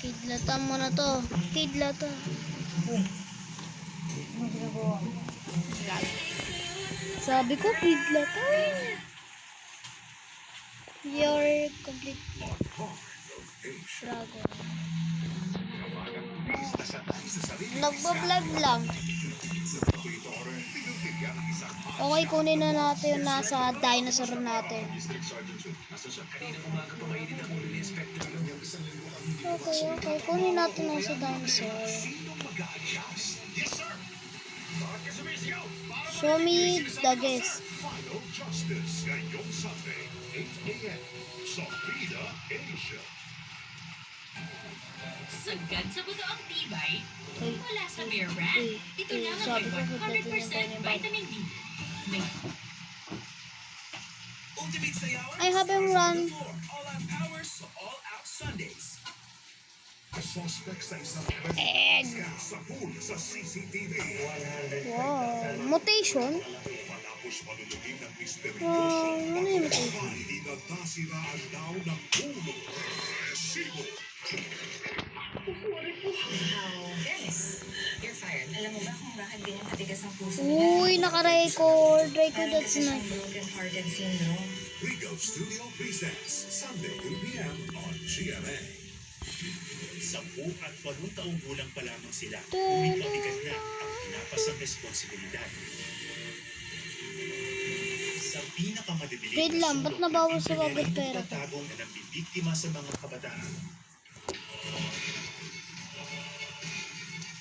Kidlatan mo na to. Kidlatan. Sabi ko, kidlatan. Your complete dragon. Nagbablog lang. Okay, kunin na natin yung nasa dinosaur natin. Okay, kunin natin yung nasa dinosaur. Show me the guest. Sagad sa buto ang tibay, wala sa Bear Brand. Ito lang ang may 100% vitamin D. I haven't run. Egg. Wow. Mutation? Ano yung mutation? You're fired. Alam mo ba kung bakit ganyan katigas ang puso Uy, naka-record. Record, that's nice. broken-hearted syndrome? Rico Studio presents Sunday 2 p.m. on GMA. 10 at 8 taong gulang pa lamang sila. Ngunit mabigat na ang pinapasang responsibilidad. Sa pinakamadidilig Wait lang, ba't nabawas sa bagay pera? Tatagong na nabibiktima sa mga kabataan.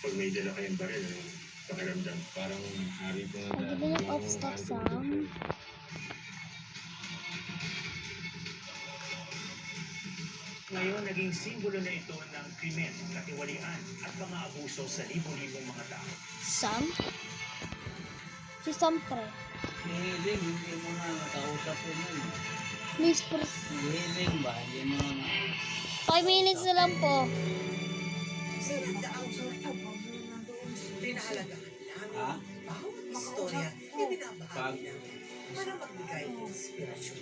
Pag may dala kayong baril, pakiramdam, parang hari po na Ang ganda of stock Sam. Ngayon, naging simbolo na ito ng krimen, katiwalian at mga abuso sa libo-libong mga tao. Sam? Si Sam pre. Hihiling, hindi mo na makausap yun yun. Please pre. Hihiling ba? Hindi mo na 5 minutes na lang po. Pinahalagahan namin Ha? bawat istorya na binabahagi namin para magbigay ng inspirasyon.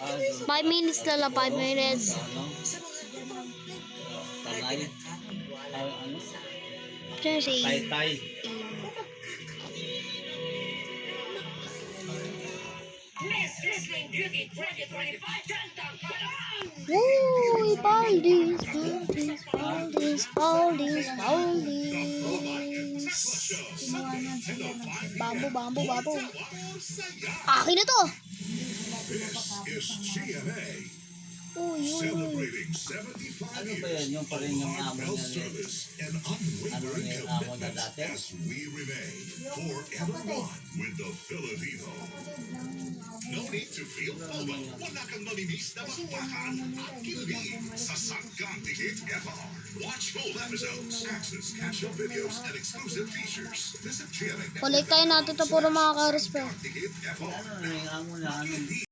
Ah, 5 minutes na lang, 5 minutes. ano? Sa mga ibang Tanay? pinagkatiwala Ano? Kasi, Tay-tay. Miss Sizzling Beauty 2025 Gandang Paraan! Uy, Baldi's, Baldi's, Baldi's, Baldi's, Baldi's. Bambo, bambo, bambo. Akin na to. This is GMA, Uy, uy, uy. celebrating 75 Ano ba years yan? Yung pa rin yung of amo heartfelt na service and Ano unwavering yung amo na commitment dati? as we remain forever one with the Filipino. No need to feel FOMO. Wala kang mamimiss na bakbakan at kilig sa Sagante Hit FR. Watch full episodes, access catch-up videos, and exclusive features. Visit GMA. Kolektahin natin ito puro mga ka-respect. Sagante Hit FR. ano na yung amo na ano?